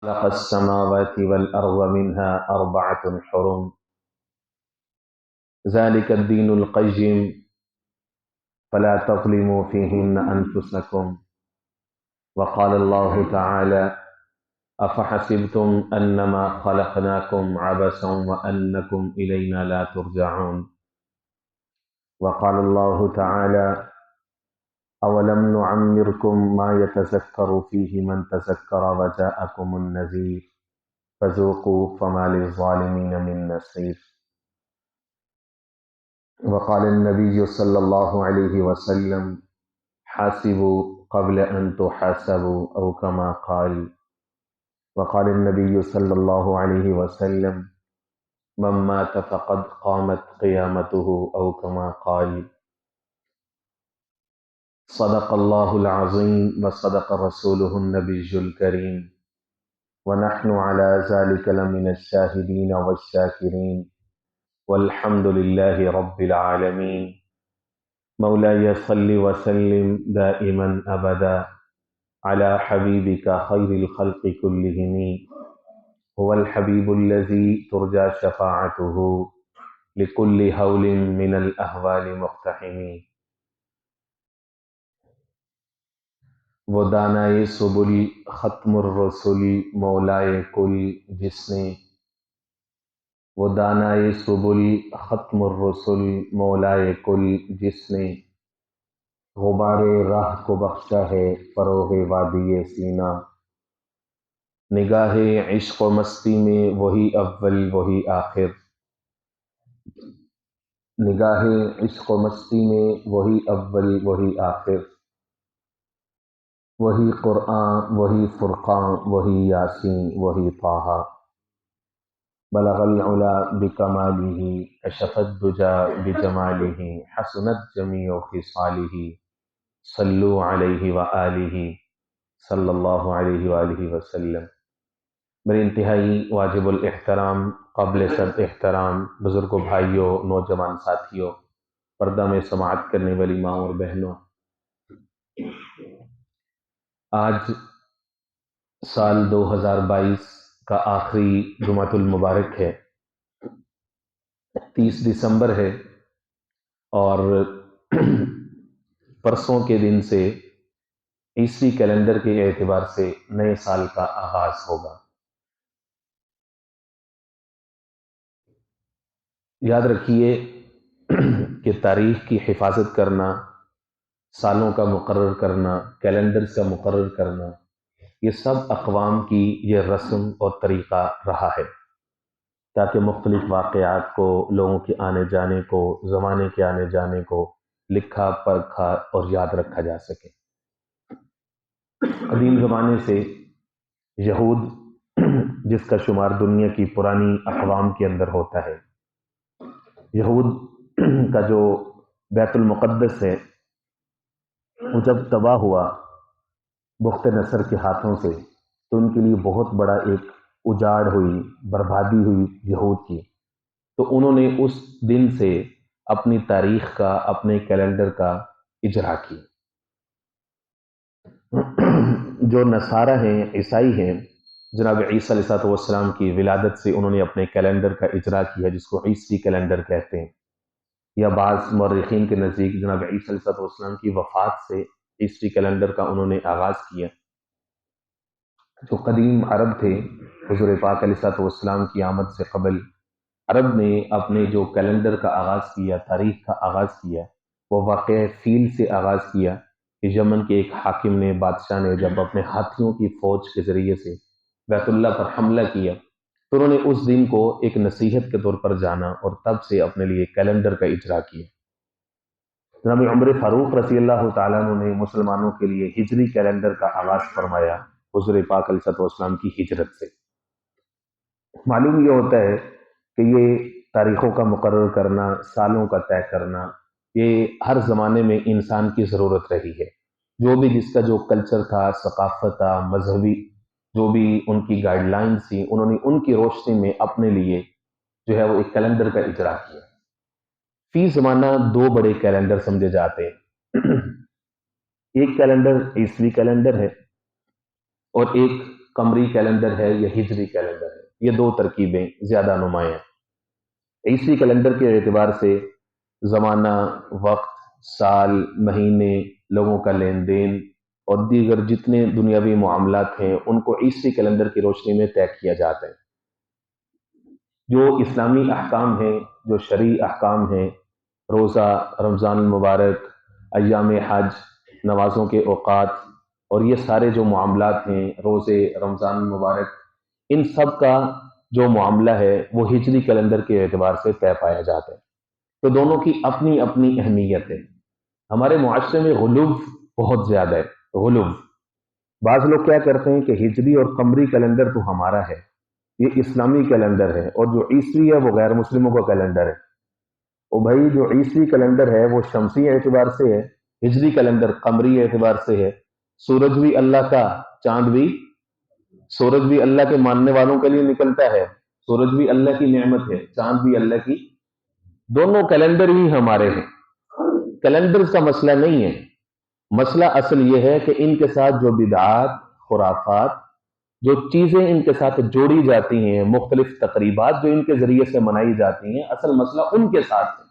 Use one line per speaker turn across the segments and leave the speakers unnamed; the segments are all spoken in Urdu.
خلق السماوات والأرض منها أربعة حرم ذلك الدين القيم فلا تظلموا فيهن أنفسكم وقال الله تعالى أفحسبتم أنما خلقناكم عبثا وأنكم إلينا لا ترجعون وقال الله تعالى أولم نعمركم ما يتذكر فيه من تذكر وجاءكم النذير فذوقوا فما للظالمين من نصير وقال النبي صلى الله عليه وسلم حاسبوا قبل أن تحاسبوا أو كما قال وقال النبي صلى الله عليه وسلم من مات فقد قامت قيامته أو كما قال صدق الله العظيم وصدق رسوله النبي الكريم ونحن على ذلك لمن الشاهدين والشاكرين والحمد لله رب العالمين مولاي صل وسلم دائما أبدا على حبيبك خير الخلق كلهم هو الحبيب الذي ترجى شفاعته لكل هول من الأهوال مقتحم وہ دانائے سبل ختم الرسل مولائے کل جس نے وہ دانائے سبل ختم الرسل مولائے کل جس نے غبار راہ کو بخشا ہے فروغ وادی سینا نگاہ عشق و مستی میں وہی اول وہی آخر نگاہ عشق و مستی میں وہی اول وہی آخر وہی قرآن وہی فرقان وہی یاسین وہی طٰہٰ بلغ العلا بکمالہ کشف الدجا بجمالہ حسنت جمیع خصالہ صلو علیہ وآلہ صلی اللہ علیہ وآلہ وسلم۔ میرے انتہائی واجب الاحترام قابل صد احترام بزرگوں، بھائیوں، نوجوان ساتھیوں، پردہ میں سماعت کرنے والی ماں اور بہنوں، آج سال 2022 کا آخری جمعۃ المبارک ہے، 30 دسمبر ہے، اور پرسوں کے دن سے عیسوی کیلنڈر کے اعتبار سے نئے سال کا آغاز ہوگا۔ یاد رکھیے کہ تاریخ کی حفاظت کرنا، سالوں کا مقرر کرنا، کیلنڈرز کا مقرر کرنا، یہ سب اقوام کی یہ رسم اور طریقہ رہا ہے تاکہ مختلف واقعات کو، لوگوں کے آنے جانے کو، زمانے کے آنے جانے کو لکھا پرکھا اور یاد رکھا جا سکے۔ قدیم زمانے سے یہود، جس کا شمار دنیا کی پرانی اقوام کے اندر ہوتا ہے، یہود کا جو بیت المقدس ہے وہ جب تباہ ہوا بخت نصر کے ہاتھوں سے، تو ان کے لیے بہت بڑا ایک اجاڑ ہوئی، بربادی ہوئی یہود کی۔ تو انہوں نے اس دن سے اپنی تاریخ کا، اپنے کیلنڈر کا اجرا کیا۔ جو نصارہ ہیں، عیسائی ہیں، جناب عیسیٰ علیہ السلام کی ولادت سے انہوں نے اپنے کیلنڈر کا اجرا کیا، جس کو عیسوی کیلنڈر کہتے ہیں، یا بعض مورخین کے نزدیک جناب عیسیٰ علیہ السلام کی وفات سے عیسوی کیلنڈر کا انہوں نے آغاز کیا۔ جو قدیم عرب تھے، حضور پاک علیہ السلام کی آمد سے قبل عرب نے اپنے جو کیلنڈر کا آغاز کیا، تاریخ کا آغاز کیا، وہ واقعہ فیل سے آغاز کیا کہ یمن کے ایک حاکم نے، بادشاہ نے جب اپنے ہاتھیوں کی فوج کے ذریعے سے بیت اللہ پر حملہ کیا، تو انہوں نے اس دن کو ایک نصیحت کے طور پر جانا اور تب سے اپنے لیے کیلنڈر کا اجرا کیا۔ جناب عمر فاروق رضی اللہ تعالیٰ عنہ نے مسلمانوں کے لیے ہجری کیلنڈر کا آغاز فرمایا حضور پاک علیہ السلام کی ہجرت سے۔ معلوم یہ ہوتا ہے کہ یہ تاریخوں کا مقرر کرنا، سالوں کا طے کرنا، یہ ہر زمانے میں انسان کی ضرورت رہی ہے۔ جو بھی جس کا جو کلچر تھا، ثقافت تھا، مذہبی جو بھی ان کی گائیڈ لائنز تھیں، انہوں نے ان کی روشنی میں اپنے لیے جو ہے وہ ایک کیلنڈر کا اجرا کیا۔ فی زمانہ دو بڑے کیلنڈر سمجھے جاتے ہیں، ایک کیلنڈر عیسوی کیلنڈر ہے اور ایک قمری کیلنڈر ہے یا ہجری کیلنڈر ہے، یہ دو ترکیبیں زیادہ نمایاں ہیں۔ عیسوی کیلنڈر کے اعتبار سے زمانہ، وقت، سال، مہینے، لوگوں کا لین دین اور دیگر جتنے دنیاوی معاملات ہیں ان کو عیسوی کیلنڈر کی روشنی میں طے کیا جاتا ہے۔ جو اسلامی احکام ہیں، جو شرعی احکام ہیں، روزہ، رمضان المبارک، ایام حج، نمازوں کے اوقات اور یہ سارے جو معاملات ہیں، روزے، رمضان المبارک، ان سب کا جو معاملہ ہے وہ ہجری کیلنڈر کے اعتبار سے طے پایا جاتا ہے۔ تو دونوں کی اپنی اپنی اہمیت ہے۔ ہمارے معاشرے میں غلو بہت زیادہ ہے، غلو۔ بعض لوگ کیا کرتے ہیں کہ ہجری اور قمری کیلنڈر تو ہمارا ہے، یہ اسلامی کیلنڈر ہے، اور جو عیسوی ہے وہ غیر مسلموں کا کیلنڈر ہے۔ اور بھائی جو عیسوی کیلنڈر ہے وہ شمسی اعتبار سے ہے، ہجری کیلنڈر قمری اعتبار سے ہے۔ سورج بھی اللہ کا، چاند بھی، سورج بھی اللہ کے ماننے والوں کے لیے نکلتا ہے، سورج بھی اللہ کی نعمت ہے، چاند بھی اللہ کی، دونوں کیلنڈر ہی ہمارے ہیں۔ کیلنڈر کا مسئلہ نہیں ہے، مسئلہ اصل یہ ہے کہ ان کے ساتھ جو بدعات، خرافات، جو چیزیں ان کے ساتھ جوڑی جاتی ہیں، مختلف تقریبات جو ان کے ذریعے سے منائی جاتی ہیں، اصل مسئلہ ان کے ساتھ ہے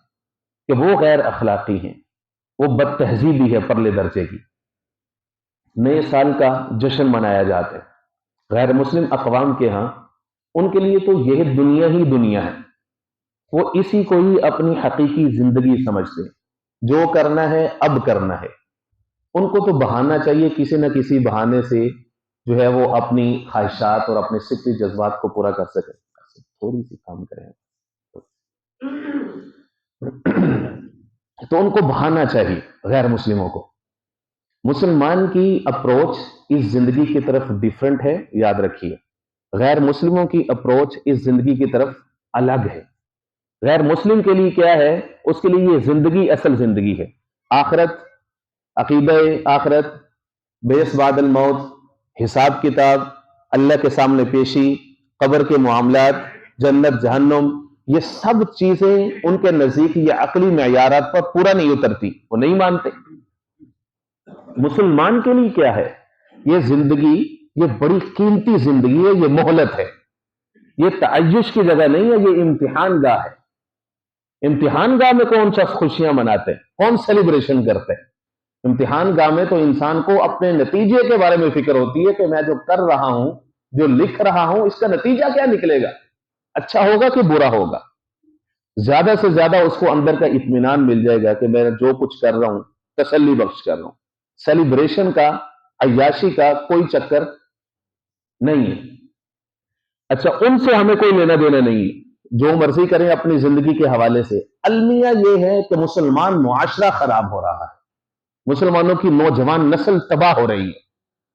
کہ وہ غیر اخلاقی ہیں، وہ بد تہذیبی ہے پرلے درجے کی۔ نئے سال کا جشن منایا جاتا ہے غیر مسلم اقوام کے ہاں، ان کے لیے تو یہ دنیا ہی دنیا ہے، وہ اسی کو ہی اپنی حقیقی زندگی سمجھتے ہیں۔ جو کرنا ہے اب کرنا ہے، ان کو تو بہانا چاہیے کسی نہ کسی بہانے سے جو ہے وہ اپنی خواہشات اور اپنے فطری جذبات کو پورا کر سکے۔ تھوڑی سی کام کریں تو ان کو بہانا چاہیے غیر مسلموں کو۔ مسلمان کی اپروچ اس زندگی کی طرف ڈیفرنٹ ہے، یاد رکھیے۔ غیر مسلموں کی اپروچ اس زندگی کی طرف الگ ہے۔ غیر مسلم کے لیے کیا ہے؟ اس کے لیے یہ زندگی اصل زندگی ہے، آخرت، عقیدہ آخرت، بیس بعد الموت، حساب کتاب، اللہ کے سامنے پیشی، قبر کے معاملات، جنت جہنم، یہ سب چیزیں ان کے نزدیک یہ عقلی معیارات پر پورا نہیں اترتی، وہ نہیں مانتے۔ مسلمان کے لیے کیا ہے؟ یہ زندگی، یہ بڑی قیمتی زندگی ہے، یہ مہلت ہے، یہ تعیش کی جگہ نہیں ہے، یہ امتحان گاہ ہے۔ امتحان گاہ میں کون سا خوشیاں مناتے ہیں، کون سیلیبریشن کرتے ہیں؟ امتحان گاہ میں تو انسان کو اپنے نتیجے کے بارے میں فکر ہوتی ہے کہ میں جو کر رہا ہوں، جو لکھ رہا ہوں، اس کا نتیجہ کیا نکلے گا، اچھا ہوگا کہ برا ہوگا۔ زیادہ سے زیادہ اس کو اندر کا اطمینان مل جائے گا کہ میں جو کچھ کر رہا ہوں تسلی بخش کر رہا ہوں۔ سیلیبریشن کا، عیاشی کا کوئی چکر نہیں ہے۔ اچھا، ان سے ہمیں کوئی لینا دینا نہیں ہے، جو مرضی کریں اپنی زندگی کے حوالے سے۔ المیہ یہ ہے کہ مسلمان معاشرہ خراب ہو رہا ہے، مسلمانوں کی نوجوان نسل تباہ ہو رہی ہے،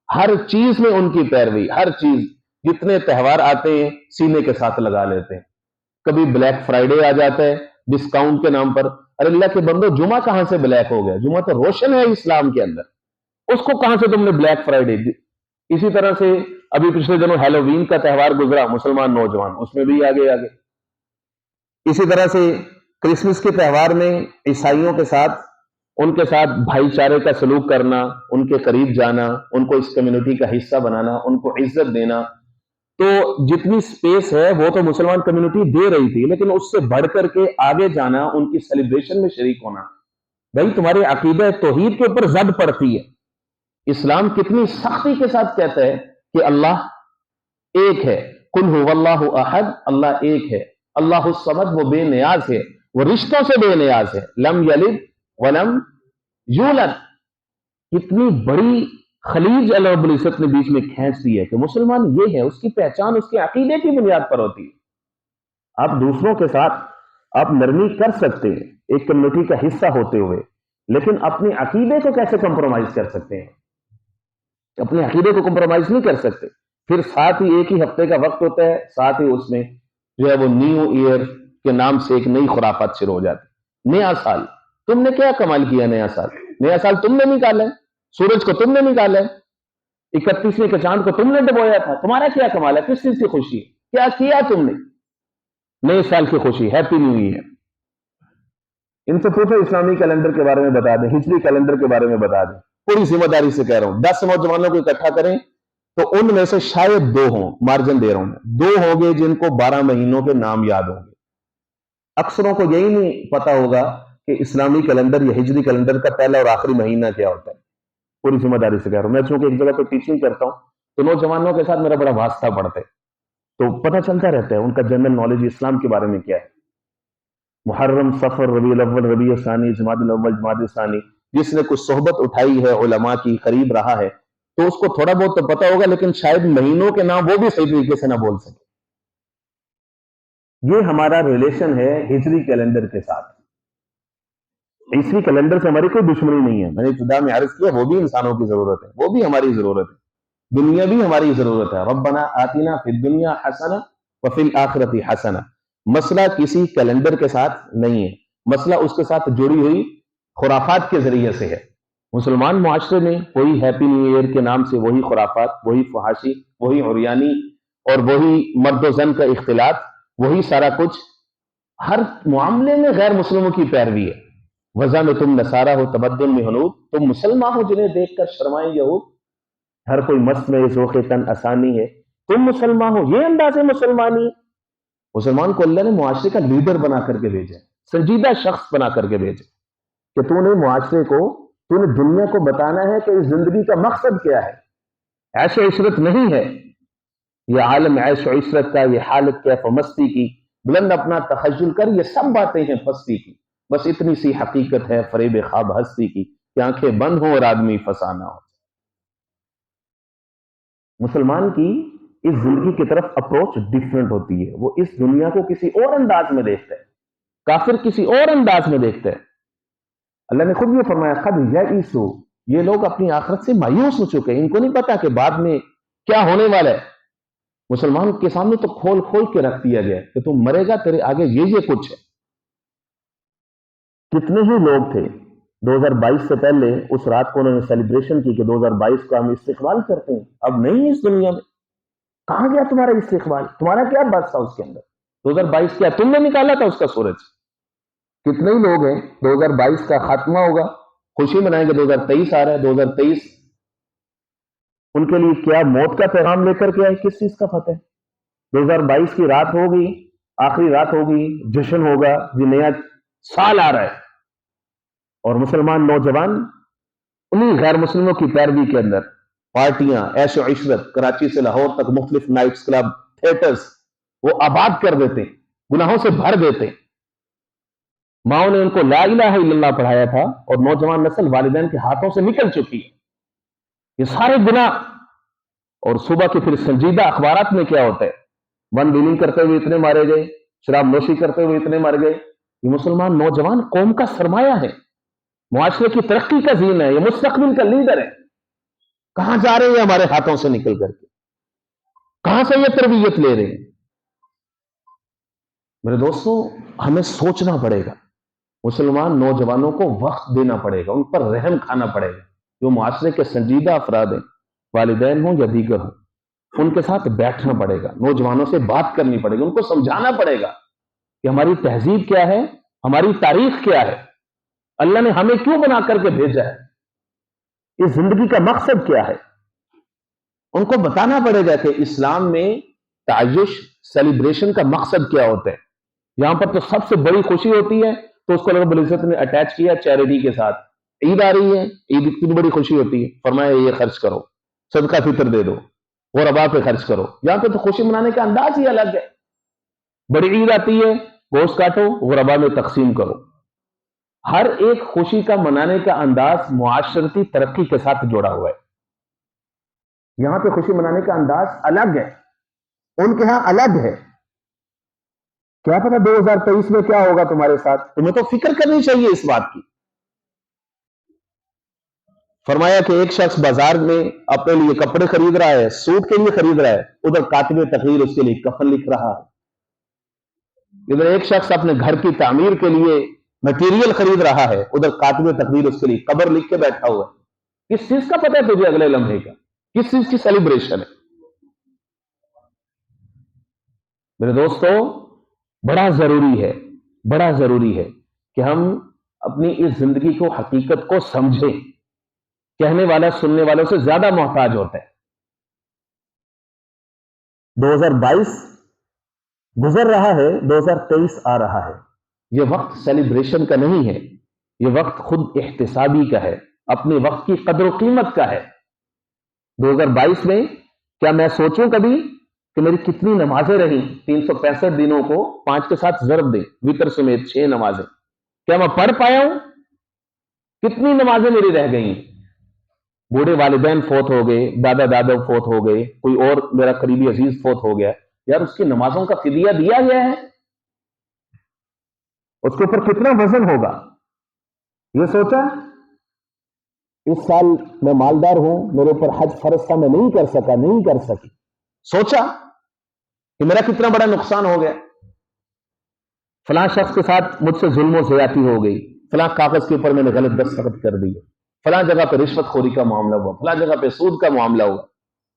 ہر چیز میں ان کی پیروی، ہر چیز، جتنے تہوار آتے ہیں سینے کے ساتھ لگا لیتے ہیں۔ کبھی بلیک فرائیڈے آ جاتا ہے ڈسکاؤنٹ کے نام پر، ارے اللہ کے بندو، جمعہ کہاں سے بلیک ہو گیا؟ جمعہ تو روشن ہے اسلام کے اندر، اس کو کہاں سے تم نے بلیک فرائیڈے دی؟ اسی طرح سے ابھی پچھلے دنوں ہیلووین کا تہوار گزرا، مسلمان نوجوان اس میں بھی آگے آگے۔ اسی طرح سے کرسمس کے تہوار میں عیسائیوں کے ساتھ، ان کے ساتھ بھائی چارے کا سلوک کرنا، ان کے قریب جانا، ان کو اس کمیونٹی کا حصہ بنانا، ان کو عزت دینا۔ تو جتنی سپیس ہے وہ تو مسلمان کمیونٹی دے رہی تھی، لیکن اس سے بڑھ کر کے آگے جانا، ان کی سیلیبریشن میں شریک ہونا، بھائی تمہارے عقیدہ توحید کے اوپر زد پڑتی ہے۔ اسلام کتنی سختی کے ساتھ کہتا ہے کہ اللہ ایک ہے، قل هو اللہ احد، اللہ ایک ہے، اللہ الصمد، وہ بے نیاز ہے، وہ رشتوں سے بے نیاز ہے، لم یلد ولم یولد۔ کتنی بڑی خلیج اللہ رب العزت نے بیچ میں کھینچ دی ہے کہ مسلمان یہ ہے، اس کی پہچان اس کے عقیدے کی بنیاد پر ہوتی ہے۔ آپ دوسروں کے ساتھ آپ نرمی کر سکتے ہیں ایک کمیونٹی کا حصہ ہوتے ہوئے، لیکن اپنے عقیدے کو کیسے کمپرومائز کر سکتے ہیں؟ اپنے عقیدے کو کمپرومائز نہیں کر سکتے۔ پھر ساتھ ہی ایک ہی ہفتے کا وقت ہوتا ہے، ساتھ ہی اس میں جو ہے وہ نیو ایئر کے نام سے ایک نئی خرافات شروع ہو جاتی۔ نیا سال، تم نے کیا کمال کیا؟ نیا سال تم نے نکالا ہے، سورج کو تم نے نکالا ہے، 31ویں کے چاند کو تم نے ڈبویا تھا، تمہارا کیا کمال ہے؟ کس چیز کی خوشی ہے؟ کیا کیا تم نے؟ نئے سال کی خوشی، ہیپی نیو ایئر۔ ان سے پوچھو اسلامی کیلنڈر کے بارے میں بتا دیں، ہجری کیلنڈر کے بارے میں بتا دیں، پوری ذمہ داری سے کہہ رہا ہوں۔ 10 نوجوانوں کو اکٹھا کریں، تو ان میں سے شاید 2 ہوں، مارجن دے رہا ہوں میں، 2 ہوں گے جن کو 12 مہینوں کے نام یاد ہوں گے۔ اکثروں کو یہی نہیں پتا ہوگا کہ اسلامی کیلنڈر یا ہجری کیلنڈر کا پہلا اور آخری مہینہ کیا ہوتا ہے۔ پوری ذمہ داری سے کہہ رہا ہوں، میں چونکہ ایک جگہ پہ ٹیچنگ کرتا ہوں تو نوجوانوں کے ساتھ میرا بڑا واسطہ پڑتا ہے، تو پتہ چلتا رہتا ہے ان کا جنرل نالج اسلام کے بارے میں کیا ہے۔ محرم، صفر، ربیع الاول، ربیع ثانی، جمادی الاول، جمادی ثانی، جس نے کچھ صحبت اٹھائی ہے علماء کی، قریب رہا ہے، تو اس کو تھوڑا بہت تو پتا ہوگا، لیکن شاید مہینوں کے نام وہ بھی صحیح طریقے سے نہ بول سکے۔ یہ ہمارا ریلیشن ہے ہجری کیلنڈر کے ساتھ۔ عیسوی کیلنڈر سے ہماری کوئی دشمنی نہیں ہے، میں نے ابتدا میں عرض کیا وہ بھی انسانوں کی ضرورت ہے، وہ بھی ہماری ضرورت ہے، دنیا بھی ہماری ضرورت ہے۔ ربنا آتنا فی الدنیا حسنہ وفی الآخرۃ حسنہ۔ مسئلہ کسی کیلنڈر کے ساتھ نہیں ہے، مسئلہ اس کے ساتھ جڑی ہوئی خرافات کے ذریعے سے ہے۔ مسلمان معاشرے میں وہی ہیپی نیو ایئر کے نام سے وہی خرافات، وہی فحاشی، وہی عریانی اور وہی مرد و زن کا اختلاط، وہی سارا کچھ، ہر معاملے میں غیر مسلموں کی پیروی ہے۔ وضع میں تم نصارہ ہو، تمدن میں ہنود، تم مسلمان ہو جنہیں دیکھ کر شرمائیں یہود، ہر کوئی مست میں ذوق تن آسانی ہے، تم مسلمان ہو، یہ انداز مسلمانی۔ مسلمان کو اللہ نے معاشرے کا لیڈر بنا کر کے بھیجا، سنجیدہ شخص بنا کر کے بھیجا، کہ تو نے معاشرے کو، تو نے دنیا کو بتانا ہے کہ اس زندگی کا مقصد کیا ہے۔ عیش و عشرت نہیں ہے یہ عالم، عیش و عشرت کا، یہ حالت کیف و مستی کی، بلند اپنا تخیل کر، یہ سب باتیں ہیں پستی کی، بس اتنی سی حقیقت ہے فریب خواب ہستی کی، کہ آنکھیں بند ہوں اور آدمی فسانہ ہو۔ مسلمان کی اس زندگی کی طرف اپروچ ڈیفرنٹ ہوتی ہے، وہ اس دنیا کو کسی اور انداز میں دیکھتا ہے، کافر کسی اور انداز میں دیکھتا ہے۔ اللہ نے خود یہ فرمایا قد یئسوا، یہ لوگ اپنی آخرت سے مایوس ہو چکے ہیں، ان کو نہیں پتا کہ بعد میں کیا ہونے والا ہے۔ مسلمان کے سامنے تو کھول کھول کے رکھ دیا گیا کہ تم مرے گا، تیرے آگے یہ کچھ ہے۔ کتنے ہی لوگ تھے 2022 سے پہلے اس رات کو انہوں نے سیلیبریشن کی کہ 2022 کا ہم استقبال کرتے ہیں، اب نہیں اس دنیا میں، کہاں گیا تمہارا استقبال؟ تمہارا کیا بس تھا اس کے اندر؟ 2022 کیا تم نے نکالا تھا اس کا سورج؟ کتنے ہی لوگ ہیں 2022 کا خاتمہ ہوگا، خوشی منائیں گے 2023 آ رہا ہے، 2023 ان کے لیے کیا موت کا پیغام لے کر کے آئے، کس چیز کا فتح؟ 2022 کی رات ہوگی، آخری رات ہوگی، جشن ہوگا، یہ نیا سال آ رہا ہے، اور مسلمان نوجوان انہیں غیر مسلموں کی پیروی کے اندر پارٹیاں، عیش و عشرت، کراچی سے لاہور تک مختلف نائٹس، کلب، تھیٹرز وہ آباد کر دیتے، گناہوں سے بھر دیتے۔ ماؤں نے ان کو لا الہ الا اللہ پڑھایا تھا، اور نوجوان نسل والدین کے ہاتھوں سے نکل چکی ہے یہ سارے گناہ۔ اور صبح کے پھر سنجیدہ اخبارات میں کیا ہوتا ہے، ون ڈیلنگ کرتے ہوئے اتنے مارے گئے، شراب نوشی کرتے ہوئے اتنے مر گئے۔ یہ مسلمان نوجوان قوم کا سرمایہ ہے، معاشرے کی ترقی کا زین ہے، یہ مستقبل کا لیڈر ہے۔ کہاں جا رہے ہیں ہمارے ہاتھوں سے نکل کر کے؟ کہاں سے یہ تربیت لے رہے ہیں؟ میرے دوستوں، ہمیں سوچنا پڑے گا، مسلمان نوجوانوں کو وقت دینا پڑے گا، ان پر رحم کھانا پڑے گا۔ جو معاشرے کے سنجیدہ افراد ہیں، والدین ہوں یا دیگر ہوں، ان کے ساتھ بیٹھنا پڑے گا، نوجوانوں سے بات کرنی پڑے گی، ان کو سمجھانا پڑے گا کہ ہماری تہذیب کیا ہے، ہماری تاریخ کیا ہے، اللہ نے ہمیں کیوں بنا کر کے بھیجا ہے، اس زندگی کا مقصد کیا ہے۔ ان کو بتانا پڑے گا کہ اسلام میں تعیش، سیلیبریشن کا مقصد کیا ہوتا ہے۔ یہاں پر تو سب سے بڑی خوشی ہوتی ہے، تو اس کو رب العزت نے اٹیچ کیا چیریٹی کے ساتھ۔ عید آ رہی ہے، عید کی بڑی خوشی ہوتی ہے، فرمایا یہ خرچ کرو، صدقہ فطر دے دو، غربا پہ خرچ کرو۔ یہاں پہ تو خوشی منانے کا انداز ہی الگ ہے۔ بڑی عید آتی ہے، گوشت کاٹو، غربا میں تقسیم کرو۔ ہر ایک خوشی کا منانے کا انداز معاشرتی ترقی کے ساتھ جوڑا ہوا ہے۔ یہاں پہ خوشی منانے کا انداز الگ ہے، ان کے ہاں الگ ہے۔ کیا پتا 2023 میں کیا ہوگا تمہارے ساتھ، تمہیں تو فکر کرنی چاہیے اس بات کی۔ فرمایا کہ ایک شخص بازار میں اپنے لیے کپڑے خرید رہا ہے، سوٹ کے لیے خرید رہا ہے، ادھر کاتب تقریر اس کے لیے کفن لکھ رہا ہے۔ ادھر ایک شخص اپنے گھر کی تعمیر کے لیے مٹیریل خرید رہا ہے، ادھر کاتب تقریر اس کے لیے قبر لکھ کے بیٹھا ہوا ہے۔ کس چیز کا پتہ ہے تجھے اگلے لمحے کا؟ کس چیز کی سیلیبریشن ہے؟ میرے دوستو، بڑا ضروری ہے کہ ہم اپنی اس زندگی کو، حقیقت کو سمجھیں۔ کہنے والا سننے والوں سے زیادہ محتاج ہوتا ہے۔ 2022 گزر رہا ہے، 2023 آ رہا ہے. یہ وقت سیلیبریشن کا نہیں ہے، یہ وقت خود احتسابی کا ہے، اپنے وقت کی قدر و قیمت کا ہے. 2022 میں کیا میں سوچوں کبھی کہ میری کتنی نمازیں رہیں؟ 365 دنوں کو 5 کے ساتھ ضرب دیں، وتر سمیت 6 نمازیں. کیا میں پڑھ پایا ہوں؟ کتنی نمازیں میری رہ گئی؟ بوڑھے والدین فوت ہو گئے، دادا دادا فوت ہو گئے، کوئی اور میرا قریبی عزیز فوت ہو گیا، یار اس کی نمازوں کا فدیہ دیا گیا ہے، اس کے اوپر کتنا وزن ہوگا؟ یہ سوچا اس سال میں مالدار ہوں، میرے اوپر حج فرض تھا، میں نہیں کر سکا، نہیں کر سکی. سوچا کہ میرا کتنا بڑا نقصان ہو گیا. فلاں شخص کے ساتھ مجھ سے ظلم و زیادتی ہو گئی، فلاں کاغذ کے اوپر میں نے غلط دستخط کر دی، فلاں جگہ پہ رشوت خوری کا معاملہ ہوا، فلاں جگہ پہ سود کا معاملہ ہوا،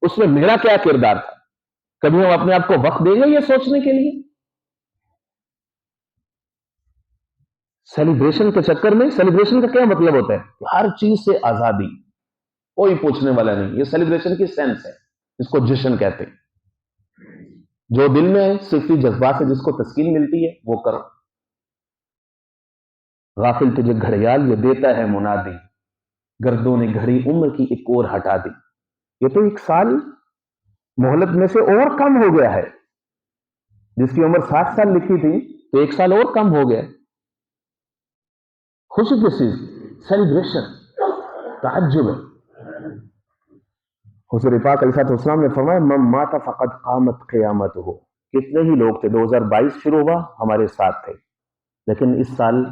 اس میں میرا کیا کردار تھا؟ کبھی ہم اپنے آپ کو وقت دیں گے یہ سوچنے کے لیے؟ سیلیبریشن کے چکر میں، سیلیبریشن کا کیا مطلب ہوتا ہے؟ ہر چیز سے آزادی، کوئی پوچھنے والا نہیں. یہ سیلیبریشن کی سینس ہے، اس کو جشن کہتے ہیں. جو دل میں صرفی جذبات سے جس کو تسکین ملتی ہے وہ کرو. غافل تجھے گھڑیال یہ دیتا ہے منادی، گردوں نے گھڑی عمر کی ایک اور ہٹا دی. یہ تو 1 سال مہلت میں سے اور کم ہو گیا ہے. جس کی عمر 60 سال لکھی تھی تو 1 سال اور کم ہو گیا. خوشی کس چیز؟ سیلیبریشن، تعجب ہے. حضور پاک علیہ السلام نے فرمایا من مات فقد قامت قیامت ہو. کتنے ہی لوگ تھے، 2022 شروع ہوا ہمارے ساتھ تھے، لیکن اس سال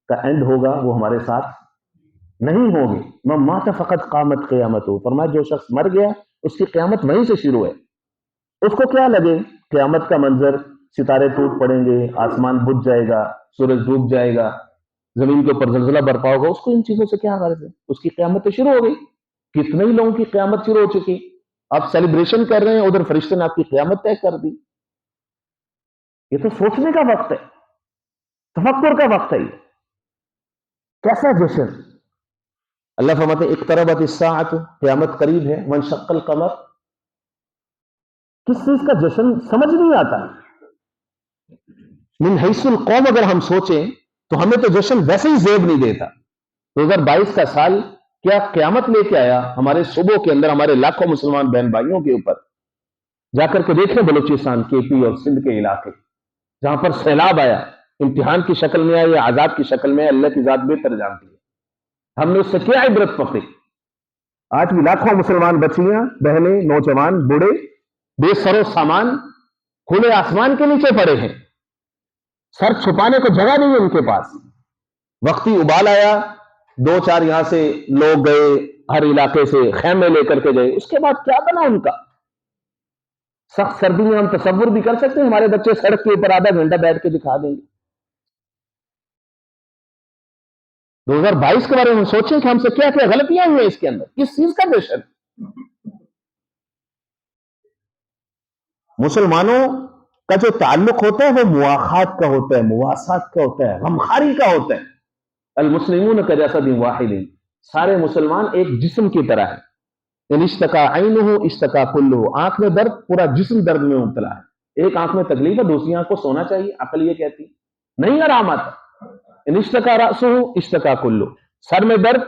کا اینڈ ہوگا وہ ہمارے ساتھ نہیں ہوگی. من مات فقد قامت قیامت ہو. فرمایا جو شخص مر گیا اس کی قیامت وہیں سے شروع ہے. اس کو کیا لگے قیامت کا منظر، ستارے ٹوٹ پڑیں گے، آسمان بجھ جائے گا، سورج ڈوب جائے گا، زمین کے اوپر زلزلہ برپا ہوگا، اس کو ان چیزوں سے کیا غرض ہے؟ اس کی قیامت تو شروع ہو گئی. کتنے ہی لوگوں کی قیامت شروع ہو چکی. آپ سیلیبریشن کر رہے ہیں، ادھر فرشتے نے آپ کی قیامت طے کر دی. یہ تو سوچنے کا وقت ہے، تفکر کا وقت ہے. یہ کیسا جشن؟ اللہ فرماتے ہیں اقتربت الساعۃ، قیامت قریب ہے. وانشق القمر، کس چیز کا جشن سمجھ نہیں آتا. من حیث القوم اگر ہم سوچیں تو ہمیں تو جشن ویسے ہی زیب نہیں دیتا. 2022 کا سال کیا قیامت لے کے آیا ہمارے صوبوں کے اندر، ہمارے لاکھوں مسلمان بہن بھائیوں کے اوپر. جا کر کے دیکھیں بلوچستان، کے پی اور سندھ کے علاقے جہاں پر سیلاب آیا، امتحان کی شکل میں آیا یا عذاب کی شکل میں، اللہ کی ذات بہتر جانتی ہے. ہم نے اس سے کیا عبرت پکڑی؟ آج بھی لاکھوں مسلمان بچیاں، بہنیں، نوجوان، بوڑھے بے سر و سامان کھلے آسمان کے نیچے پڑے ہیں. سر چھپانے کو جگہ نہیں ہے ان کے پاس. وقتی ابال آیا، 2-4 یہاں سے لوگ گئے، ہر علاقے سے خیمے لے کر کے گئے، اس کے بعد کیا بنا ان کا؟ سخت سردی میں ہم تصور بھی کر سکتے ہیں ہمارے بچے سڑک کے اوپر آدھا گھنٹہ بیٹھ کے دکھا دیں گے. 2022 کے بارے میں ہم سوچیں کہ ہم سے کیا کیا غلطیاں ہوئی ہیں اس کے اندر، کس چیز کا جشن؟ مسلمانوں کا جو تعلق ہوتا ہے وہ مواخات کا ہوتا ہے، مواسات کا ہوتا ہے، غمخاری کا ہوتا ہے. المسلمون کجسد واحد، سارے مسلمان ایک جسم کی طرح ہے. ان اشتکا عینہ اشتکا کلہ، آنکھ میں درد پورا جسم درد میں مبتلا ہے. ایک آنکھ میں تکلیف ہے، دوسری آنکھ کو سونا چاہیے، عقل یہ کہتی نہیں آرام آتا. ان اشتکا رأسہ اشتکا کلہ، سر میں درد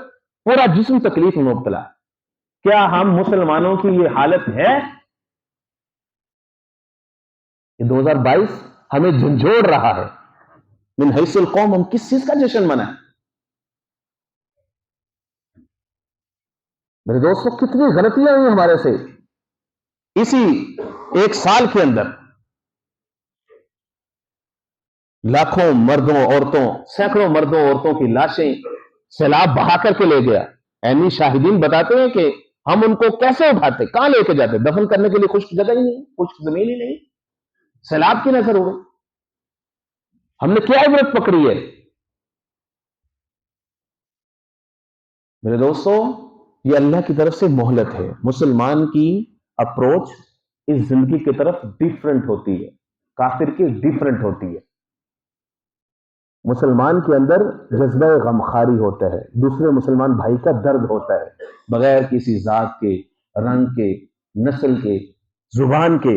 پورا جسم تکلیف میں مبتلا ہے. کیا ہم مسلمانوں کی یہ حالت ہے؟ 2022 ہمیں جھنجھوڑ رہا ہے. من حیث القوم ہم کس چیز کا جشن منائیں؟ میرے دوستوں کتنی غلطیاں ہوئی ہمارے سے اسی 1 سال کے اندر. لاکھوں مردوں عورتوں، سینکڑوں مردوں عورتوں کی لاشیں سیلاب بہا کر کے لے گیا. عینی شاہدین بتاتے ہیں کہ ہم ان کو کیسے اٹھاتے، کہاں لے کے جاتے؟ دفن کرنے کے لیے خشک جگہ ہی نہیں، خشک زمین ہی نہیں، سیلاب کی نظر ہو گئی. ہم نے کیا عبرت پکڑی ہے؟ میرے دوستوں یہ اللہ کی طرف سے مہلت ہے. مسلمان کی اپروچ اس زندگی کی طرف ڈیفرنٹ ہوتی ہے، کافر کی ڈیفرنٹ ہوتی ہے. مسلمان کے اندر جذبہ غمخاری ہوتا ہے، دوسرے مسلمان بھائی کا درد ہوتا ہے، بغیر کسی ذات کے، رنگ کے، نسل کے، زبان کے.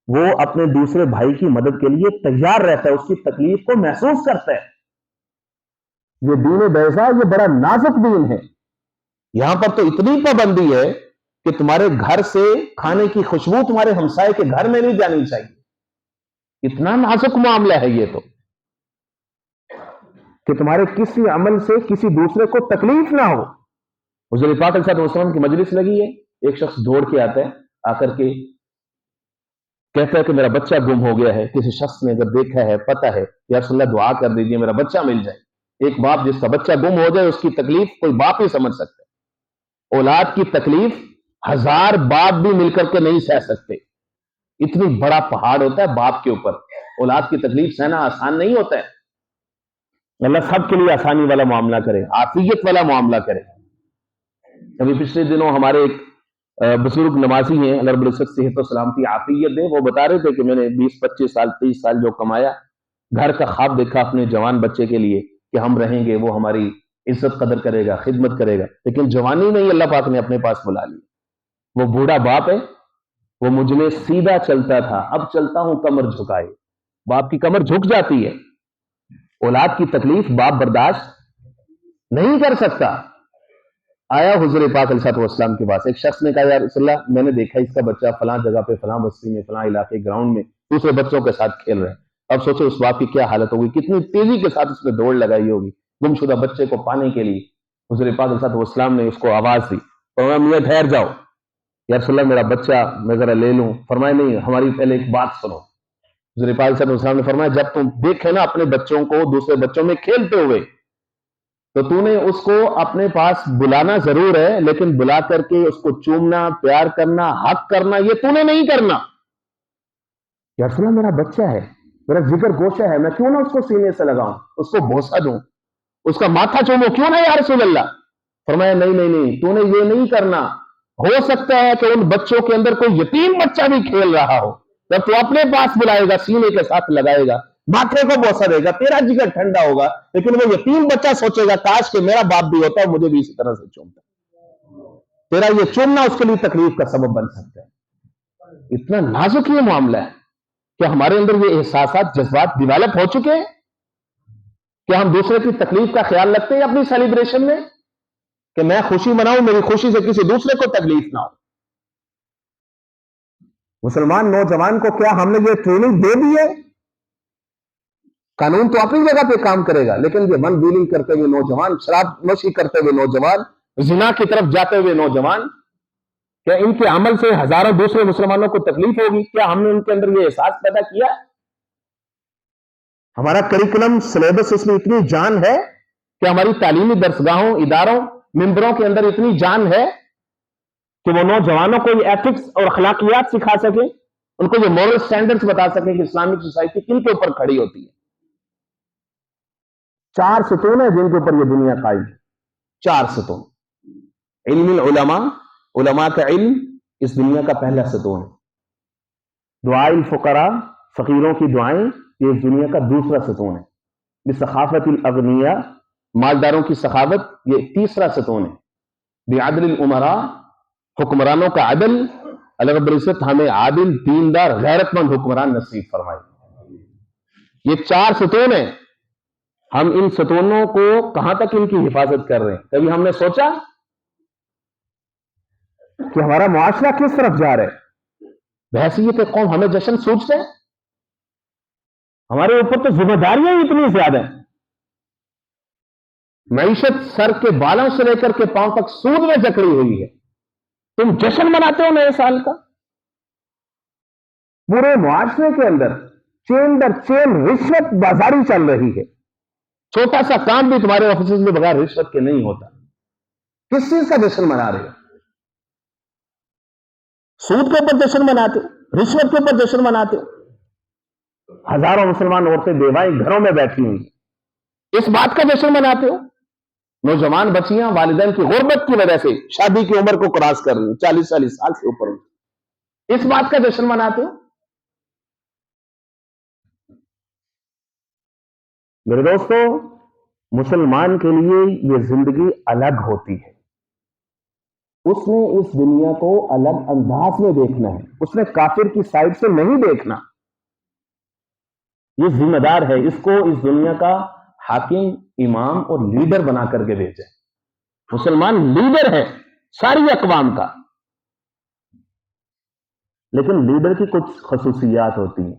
وہ اپنے دوسرے بھائی کی مدد کے لیے تیار رہتا ہے، اس کی تکلیف کو محسوس کرتا ہے. یہ دین بیضا یہ بڑا نازک دین ہے. یہاں پر تو اتنی پابندی ہے کہ تمہارے گھر سے کھانے کی خوشبو تمہارے ہمسائے کے گھر میں نہیں جانی چاہیے. اتنا نازک معاملہ ہے یہ تو، کہ تمہارے کسی عمل سے کسی دوسرے کو تکلیف نہ ہو. حضور پاک علیہ الصلوۃ والسلام کی مجلس لگی ہے، ایک شخص دوڑ کے آتا ہے، آ کر کے کہتا ہے کہ میرا بچہ گم ہو گیا ہے. کسی شخص نے اگر دیکھا ہے، پتہ ہے، یا رسول اللہ دعا کر دیجیے میرا بچہ مل جائے. ایک باپ جس کا بچہ گم ہو جائے اس کی تکلیف کوئی باپ ہی سمجھ سکتا ہے. اولاد کی تکلیف 1000 باپ بھی مل کر کے نہیں سہ سکتے. اتنی بڑا پہاڑ ہوتا ہے باپ کے اوپر. اولاد کی تکلیف سہنا آسان نہیں ہوتا ہے. اللہ سب کے لیے آسانی والا معاملہ کرے، عافیت والا معاملہ کرے. ابھی پچھلے دنوں ہمارے ایک بزرگ نمازی ہیں، اللہ رب العزت صحت و سلامتی عافیت دے، وہ بتا رہے تھے کہ میں نے 20-25 سال 30 سال جو کمایا، گھر کا خواب دیکھا اپنے جوان بچے کے لیے کہ ہم رہیں گے، وہ ہماری عزت قدر کرے گا، خدمت کرے گا. لیکن جوانی میں ہی اللہ پاک نے اپنے پاس بلا لی. وہ بوڑھا باپ ہے، وہ مجھ میں سیدھا چلتا تھا، اب چلتا ہوں کمر جھکائے. باپ کی کمر جھک جاتی ہے. اولاد کی تکلیف باپ برداشت نہیں کر سکتا. آیا حضور پاک علیہ الصلوۃ والسلام کے پاس، ایک شخص نے کہا یا رسول اللہ میں نے دیکھا اس کا بچہ فلاں جگہ پہ، فلاں بستی میں، فلاں علاقے گراؤنڈ میں دوسرے بچوں کے ساتھ کھیل رہے ہیں. اب سوچو اس باپ کی کیا حالت ہوگی، کتنی تیزی کے ساتھ اس نے دوڑ لگائی ہوگی گمشدہ بچے کو پانے کے لیے. حضور پاک علیہ الصلوۃ والسلام نے اس کو آواز دی، فرمایا میاں ٹھہر جاؤ، یا رسول اللہ میرا بچہ میں ذرا لے لوں. فرمایا نہیں، ہماری پہلے ایک بات سنو. حضور پاک علیہ السلام نے فرمایا جب تم دیکھے نا اپنے بچوں کو دوسرے بچوں میں کھیلتے ہوئے، تو تو نے اس کو اپنے پاس بلانا ضرور ہے، لیکن بلا کر کے اس کو چومنا، پیار کرنا، حق کرنا یہ تو نے نہیں کرنا. یا رسول اللہ میرا بچہ ہے، میرا جگر گوشہ ہے، میں کیوں نہ اس کو سینے سے لگاؤں، اس کو بوسہ دوں، اس کا ماتھا چوموں، کیوں نہ یا رسول اللہ. فرمایا نہیں نہیں نہیں، تو نے یہ نہیں کرنا. ہو سکتا ہے کہ ان بچوں کے اندر کوئی یتیم بچہ بھی کھیل رہا ہو، جب تو اپنے پاس بلائے گا، سینے کے ساتھ لگائے گا، ماتھے کو بوسہ دے گا، تیرا جگر ٹھنڈا ہوگا. لیکن وہ یتیم بچہ سوچے گا کاش کہ میرا باپ بھی ہوتا ہے، مجھے بھی اسی طرح سے چومتا. تیرا یہ چومنا اس کے لیے تکلیف کا سبب بن سکتا ہے. اتنا نازک یہ معاملہ ہے کہ ہمارے اندر یہ احساسات، جذبات ڈیولپ ہو چکے ہیں کہ ہم دوسرے کی تکلیف کا خیال رکھتے ہیں اپنی سیلیبریشن میں، کہ میں خوشی مناؤں، میری خوشی سے کسی دوسرے کو تکلیف نہ ہو. مسلمان نوجوان کو کیا ہم نے یہ ٹریننگ دے دی ہے؟ قانون تو اپنی جگہ پہ کام کرے گا، لیکن یہ ون ڈیلنگ کرتے ہوئے نوجوان، شراب نوشی کرتے ہوئے نوجوان، زنا کی طرف جاتے ہوئے نوجوان، کیا ان کے عمل سے ہزاروں دوسرے مسلمانوں کو تکلیف ہوگی؟ کیا ہم نے ان کے اندر یہ احساس پیدا کیا؟ ہمارا کریکولم سلیبس اس میں اتنی جان ہے کہ ہماری تعلیمی درسگاہوں، اداروں، ممبروں کے اندر اتنی جان ہے کہ وہ نوجوانوں کو یہ ایتھکس اور اخلاقیات سکھا سکیں، ان کو یہ مورل سٹینڈرڈز بتا سکیں کہ اسلامک سوسائٹی کن کے اوپر کھڑی ہوتی ہے. 4 ستون ہیں جن کے اوپر یہ دنیا قائم ہے. 4 ستون. علم العلماء، علماء کا علم اس دنیا کا پہلا ستون ہے. دعاء الفقراء، فقیروں کی دعائیں، یہ اس دنیا کا دوسرا ستون ہے. بثقافت الاغنیاء، مالداروں کی سخاوت، یہ تیسرا ستون ہے. بعدل الامراء، حکمرانوں کا عدل، اللہ رب العزت ہمیں عادل، دیندار، غیرت مند حکمران نصیب فرمائے. یہ 4 ستون ہیں. ہم ان ستونوں کو کہاں تک ان کی حفاظت کر رہے ہیں؟ کبھی ہم نے سوچا کہ ہمارا معاشرہ کس طرف جا رہا ہے؟ بحیثیت قوم ہمیں جشن سوچتے ہیں؟ ہمارے اوپر تو ذمہ داریاں اتنی زیادہ ہیں. معیشت سر کے بالوں سے لے کر کے پاؤں تک سود میں جکڑی ہوئی ہے. تم جشن مناتے ہو نئے سال کا؟ پورے معاشرے کے اندر چین در چین رشوت بازاری چل رہی ہے. چھوٹا سا کام بھی تمہارے آفیسز میں بغیر رشوت کے نہیں ہوتا. کس چیز کا جشن منا رہے ہو؟ سود کے اوپر جشن مناتے ہو، رشوت کے اوپر جشن مناتے ہو. ہزاروں مسلمان عورتیں بیوائیں گھروں میں بیٹھی ہوئی ہیں، اس بات کا جشن مناتے ہو. نوجوان بچیاں والدین کی غربت کی وجہ سے شادی کی عمر کو کراس کر رہی ہیں، 40 سال سے اوپر، اس بات کا جشن مناتے ہو. میرے دوستو، مسلمان کے لیے یہ زندگی الگ ہوتی ہے. اس نے اس دنیا کو الگ انداز میں دیکھنا ہے، اس نے کافر کی سائڈ سے نہیں دیکھنا. یہ ذمہ دار ہے، اس کو اس دنیا کا حاکم، امام اور لیڈر بنا کر کے بھیجے. مسلمان لیڈر ہے ساری اقوام کا، لیکن لیڈر کی کچھ خصوصیات ہوتی ہیں.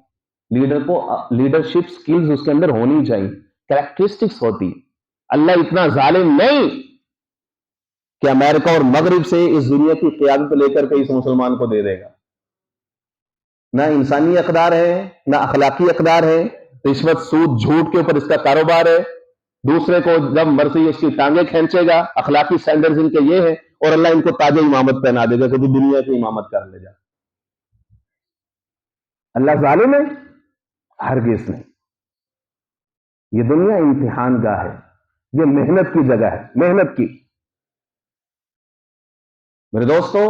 لیڈر کو لیڈرشپ سکلز اس کے اندر ہونی چاہیے، کریکٹرسٹکس ہوتی ہیں. اللہ اتنا ظالم نہیں کہ امریکہ اور مغرب سے اس دنیا کی قیادت لے کر کے اس مسلمان کو دے دے گا. نہ انسانی اقدار ہے، نہ اخلاقی اقدار ہے. رشوت، سود، جھوٹ کے اوپر اس کا کاروبار ہے. دوسرے کو جب مرضی اس کی ٹانگیں کھینچے گا. اخلاقی سٹینڈرڈز ان کے یہ ہے، اور اللہ ان کو تاج امامت پہنا دے گا کہ تو دنیا کی امامت کر لے جا. اللہ ظالم ہے؟ ہرگز نہیں. یہ دنیا امتحان گاہ ہے، یہ محنت کی جگہ ہے، محنت کی. میرے دوستو،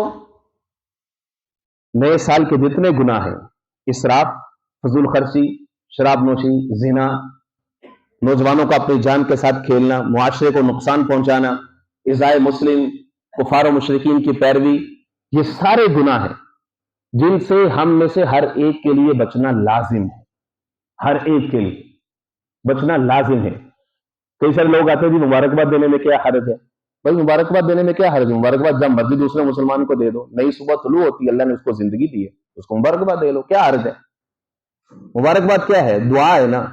نئے سال کے جتنے گناہ ہیں، اسراف، فضول خرچی، شراب نوشی، زنا، نوجوانوں کا اپنی جان کے ساتھ کھیلنا، معاشرے کو نقصان پہنچانا، ایذائے مسلم، کفار و مشرکین کی پیروی، یہ سارے گناہ ہیں جن سے ہم میں سے ہر ایک کے لیے بچنا لازم ہے. ہر ایک کے لیے بچنا لازم ہے. کئی سارے لوگ آتے ہیں جی مبارکباد دینے میں کیا حرج ہے؟ بھائی مبارکباد دینے میں کیا حرج ہے؟ مبارکباد جب مرضی دوسرے مسلمان کو دے دو. نئی صبح طلوع ہوتی ہے، اللہ نے اس کو زندگی دی ہے، اس کو مبارکباد دے لو، کیا حرج ہے؟ مبارکباد کیا ہے؟ دعا ہے نا.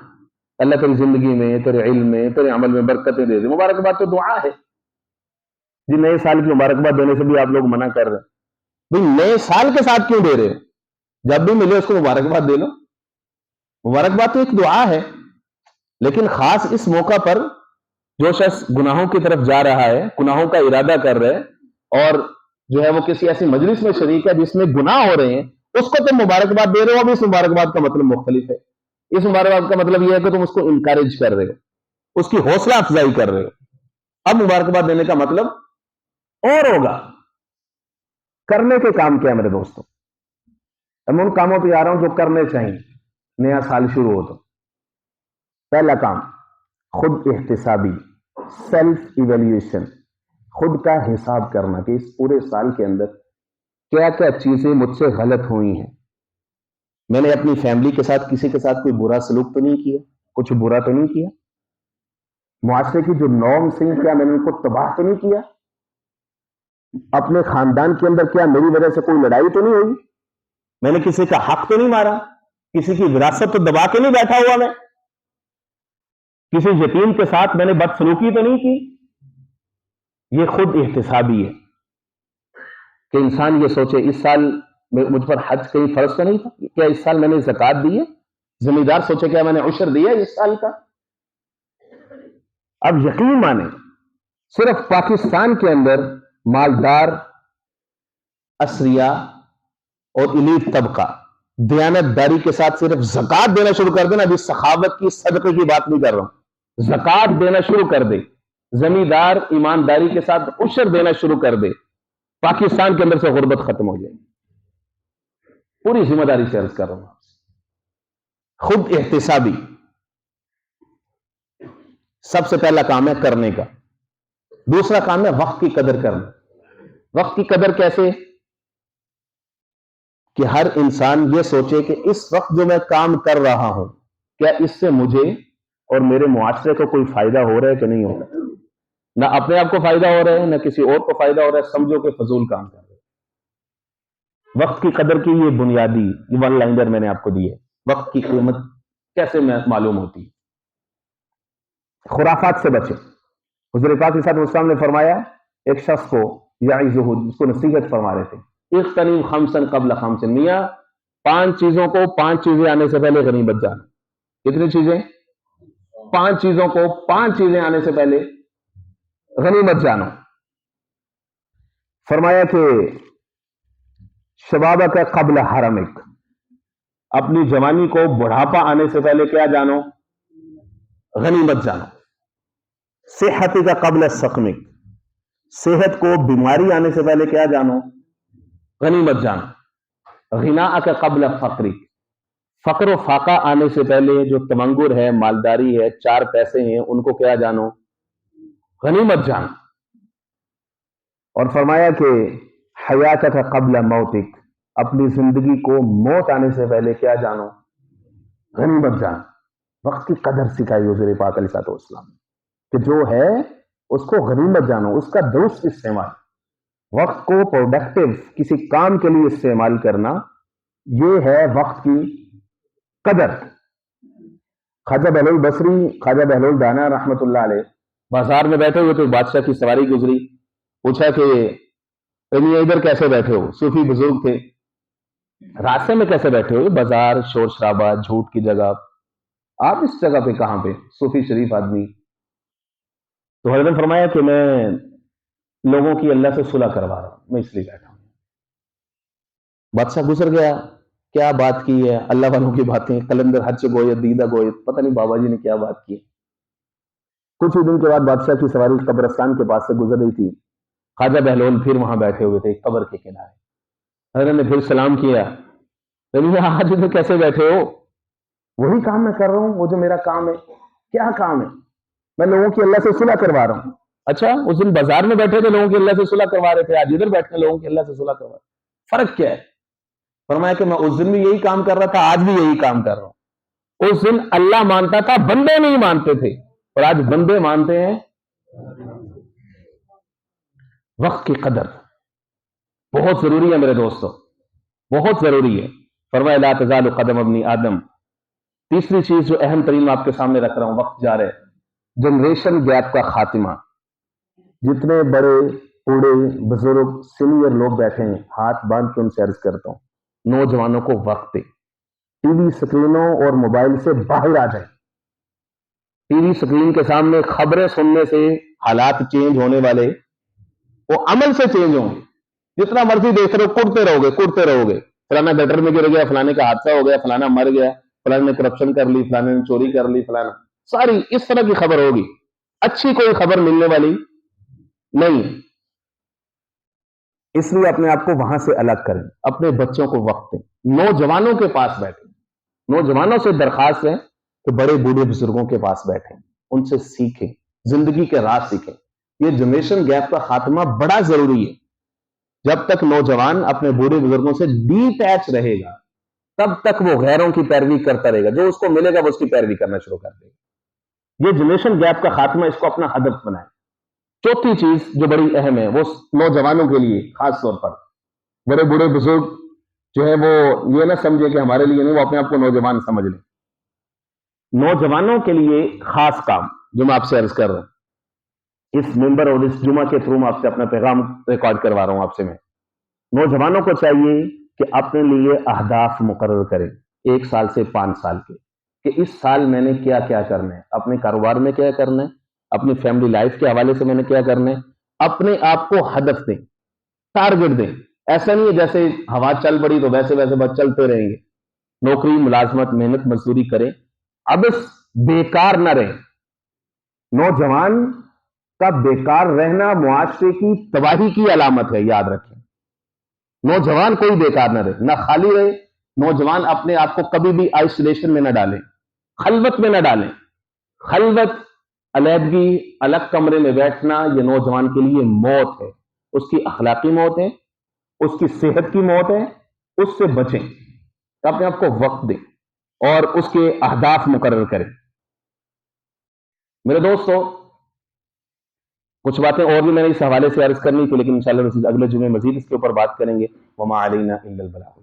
اللہ تیری زندگی میں، تیرے علم میں، تیرے عمل میں برکتیں دے دے. مبارکباد تو دعا ہے. جی نئے سال کی مبارکباد دینے سے بھی آپ لوگ منع کر رہے ہیں. بھائی نئے سال کے ساتھ کیوں دے رہے ہیں؟ جب بھی ملے اس کو مبارکباد دے لو. مبارکباد تو ایک دعا ہے. لیکن خاص اس موقع پر جو شخص گناہوں کی طرف جا رہا ہے، گناہوں کا ارادہ کر رہے ہیں، اور جو ہے وہ کسی ایسی مجلس میں شریک ہے جس میں گناہ ہو رہے ہیں، اس کو تم مبارکباد دے رہے ہو. اب اس مبارکباد کا مطلب مختلف ہے. اس مبارکباد کا مطلب یہ ہے کہ تم اس کو انکریج کر رہے ہو، اس کی حوصلہ افزائی کر رہے ہو. اب مبارکباد دینے کا مطلب اور ہوگا. کرنے کے کام کیا ہے میرے دوستوں؟ میں ان کاموں پہ آ رہا ہوں جو کرنے چاہیے نیا سال شروع ہو تو. پہلا کام خود احتسابی، سیلف ایویلیویشن، خود کا حساب کرنا کہ اس پورے سال کے اندر کیا کیا چیزیں مجھ سے غلط ہوئی ہیں. میں نے اپنی فیملی کے ساتھ کسی کے ساتھ کوئی برا سلوک تو نہیں کیا، کچھ برا تو نہیں کیا. معاشرے کی جو نارمس ہیں کیا میں نے ان کو تباہ تو نہیں کیا. اپنے خاندان کے اندر کیا میری وجہ سے کوئی لڑائی تو نہیں ہوئی. میں نے کسی کا حق تو نہیں مارا، کسی کی وراثت تو دبا کے نہیں بیٹھا ہوا. میں کسی یتیم کے ساتھ میں نے بدسلوکی تو نہیں کی. یہ خود احتسابی ہے کہ انسان یہ سوچے اس سال مجھ پر حج کہیں فرض تو نہیں تھا، کیا اس سال میں نے زکوٰۃ دی ہے. زمیندار سوچے کیا میں نے عشر دیا ہے اس سال کا. اب یقین مانے صرف پاکستان کے اندر مالدار، اثریا اور ایلیٹ طبقہ دیانت داری کے ساتھ صرف زکوٰۃ دینا شروع کر دے نا. ابھی سخاوت کی، صدقے کی بات نہیں کر رہا ہوں. زکوٰۃ دینا شروع کر دے، زمیندار ایمانداری کے ساتھ عشر دینا شروع کر دے، پاکستان کے اندر سے غربت ختم ہو جائے. پوری ذمہ داری سے عرض کر رہا ہوں آپ سے. خود احتسابی سب سے پہلا کام ہے کرنے کا. دوسرا کام ہے وقت کی قدر کرنا. وقت کی قدر کیسے؟ کہ ہر انسان یہ سوچے کہ اس وقت جو میں کام کر رہا ہوں کیا اس سے مجھے اور میرے معاشرے کو کوئی فائدہ ہو رہا ہے کہ نہیں ہو رہا. نہ اپنے آپ کو فائدہ ہو رہا ہے، نہ کسی اور کو فائدہ ہو رہا ہے. سمجھو کہ فضول کام کر رہے. وقت کی قدر کی یہ بنیادی ون لائنر میں نے آپ کو دی ہے. وقت کی قیمت کیسے معلوم ہوتی ہے؟ خرافات سے بچے. حضور پاک صلی اللہ علیہ وسلم نے فرمایا ایک شخص کو یعظہ، اس کو نصیحت فرما رہے تھے، اغتنم خمسا قبل خمس. میاں 5 چیزوں کو 5 چیزیں آنے سے پہلے غنیمت جانا. کتنی چیزیں؟ 5 چیزوں کو 5 چیزیں آنے سے پہلے غنیمت جانا. فرمایا کہ شبابک قبل حرمک، اپنی جوانی کو بڑھاپا آنے سے پہلے کیا جانو؟ غنیمت جانو. صحتک قبل سقمک، صحت کو بیماری آنے سے پہلے کیا جانو؟ غنیمت جانو. غناءک قبل فقرک، فقر و فاقہ آنے سے پہلے جو تمنگر ہے، مالداری ہے، 4 پیسے ہیں، ان کو کیا جانو؟ غنیمت جانو. اور فرمایا کہ حیاتک قبل موتک، اپنی زندگی کو موت آنے سے پہلے کیا جانو؟ غنیمت جان. وقت کی قدر سکھائی حضور پاک علیہ الصلوۃ والسلام نے کہ جو ہے اس کو غنیمت جانو، اس کا درست استعمال، وقت کو پروڈکٹیو کسی کام کے لیے استعمال کرنا، یہ ہے وقت کی قدر. خواجہ بہلول بصری، خواجہ بہلول دانا رحمت اللہ علیہ بازار میں بیٹھے ہوئے تو بادشاہ کی سواری گزری، پوچھا کہ یہ ادھر کیسے بیٹھے ہو؟ صوفی بزرگ تھے. راستے میں کیسے بیٹھے ہو؟ بازار، شور شرابہ، جھوٹ کی جگہ، آپ اس جگہ پہ کہاں پہ؟ صوفی شریف آدمی. تو حضرت نے فرمایا کہ میں لوگوں کی اللہ سے صلح کروا رہا ہوں، میں اس لیے بیٹھا ہوں. بادشاہ گزر گیا. کیا بات کی ہے؟ اللہ والوں کی باتیں، قلندر حج گویت دیدہ گویت، پتہ نہیں بابا جی نے کیا بات کی. کچھ ہی دن کے بعد بادشاہ کی سواری قبرستان کے پاس سے گزر رہی تھی. خواجہ بہلول پھر وہاں بیٹھے ہوئے تھے قبر کے کنارے. حضرت نے پھر سلام کیا. آج ادھر کیسے بیٹھے ہو؟ وہی کام میں کر رہا ہوں، وہ جو میرا کام ہے. کیا کام ہے؟ میں لوگوں کی اللہ سے صلح کروا رہا ہوں. اچھا، اس دن بازار میں بیٹھے تھے لوگوں کی اللہ سے صلح کروا رہے تھے، آج ادھر بیٹھے لوگوں کی اللہ سے صلح کروا رہے. فرق کیا ہے؟ فرمایا کہ میں اس دن بھی یہی کام کر رہا تھا، آج بھی یہی کام کر رہا ہوں. اس دن اللہ مانتا تھا، بندے نہیں مانتے تھے، اور آج بندے مانتے ہیں. وقت کی قدر بہت ضروری ہے میرے دوستوں، بہت ضروری ہے. فرمایا لا تزال قدم ابن آدم. تیسری چیز جو اہم ترین میں آپ کے سامنے رکھ رہا ہوں، وقت جا رہے، جنریشن گیپ کا خاتمہ. جتنے بڑے بوڑھے بزرگ سینئر لوگ بیٹھے ہیں، ہاتھ باندھ کے ان سے عرض کرتا ہوں، نوجوانوں کو وقت دے. ٹی وی سکرینوں اور موبائل سے باہر آ جائیں. ٹی وی سکرین کے سامنے خبریں سننے سے حالات چینج ہونے والے، وہ عمل سے چینج ہوں گے. جتنا مرضی دیکھ رہے ہو، کڑتے رہو گے. فلانا گٹر میں گر گیا، فلانے کا حادثہ ہو گیا، فلانا مر گیا، فلانے نے کرپشن کر لی، فلانے نے چوری کر لی، فلانا، ساری اس طرح کی خبر ہوگی. اچھی کوئی خبر ملنے والی نہیں. اس لیے اپنے آپ کو وہاں سے الگ کریں، اپنے بچوں کو وقت دیں. نوجوانوں کے پاس بیٹھیں. نوجوانوں سے درخواست ہے کہ بڑے بوڑھے بزرگوں کے پاس بیٹھیں، ان سے سیکھیں، زندگی کے راز سیکھیں. یہ جنریشن گیپ کا خاتمہ بڑا ضروری ہے. جب تک نوجوان اپنے بوڑھے بزرگوں سے ڈی ٹیچ رہے گا، تب تک وہ غیروں کی پیروی کرتا رہے گا. جو اس کو ملے گا وہ اس کی پیروی کرنا شروع کر دے گا. یہ جنریشن گیپ کا خاتمہ، اس کو اپنا ہدف بنائیں. چوتھی چیز جو بڑی اہم ہے، وہ نوجوانوں کے لیے خاص طور پر، بڑے بوڑھے بزرگ جو ہے وہ یہ نہ سمجھے کہ ہمارے لیے نہیں، وہ اپنے آپ کو نوجوان سمجھ لیں. نوجوانوں کے لیے خاص کام جو میں آپ سے عرض کر رہا ہوں، اس ممبر اور اس جمعہ کے تھرو میں آپ سے اپنا پیغام ریکارڈ کروا رہا ہوں آپ سے. میں نوجوانوں کو چاہیے کہ اپنے لیے اہداف مقرر کریں، 1 سال سے 5 سال کے، کہ اس سال میں نے کیا کیا کرنا ہے، اپنے کاروبار میں کیا کرنا ہے، اپنی فیملی لائف کے حوالے سے میں نے کیا کرنا ہے. اپنے آپ کو ہدف دیں، ٹارگٹ دیں. ایسا نہیں ہے جیسے ہوا چل پڑی تو ویسے ویسے بس چلتے رہیں گے. نوکری، ملازمت، محنت مزدوری کریں، اب اس بیکار نہ رہیں. نوجوان کا بیکار رہنا معاشرے کی تباہی کی علامت ہے، یاد رکھیں. نوجوان کوئی بیکار نہ رہے، نہ خالی رہے. نوجوان اپنے آپ کو کبھی بھی آئسولیشن میں نہ ڈالیں، خلوت میں نہ ڈالیں. خلوت، علیحدگی، الگ کمرے میں بیٹھنا، یہ نوجوان کے لیے موت ہے. اس کی اخلاقی موت ہے، اس کی صحت کی موت ہے. اس سے بچیں، اپنے آپ کو وقت دیں اور اس کے اہداف مقرر کریں. میرے دوستو، کچھ باتیں اور بھی میں نے اس حوالے سے عرض کرنی تھی، لیکن انشاءاللہ اگلے جمعے مزید اس کے اوپر بات کریں گے. وما علینا الا البلاغ.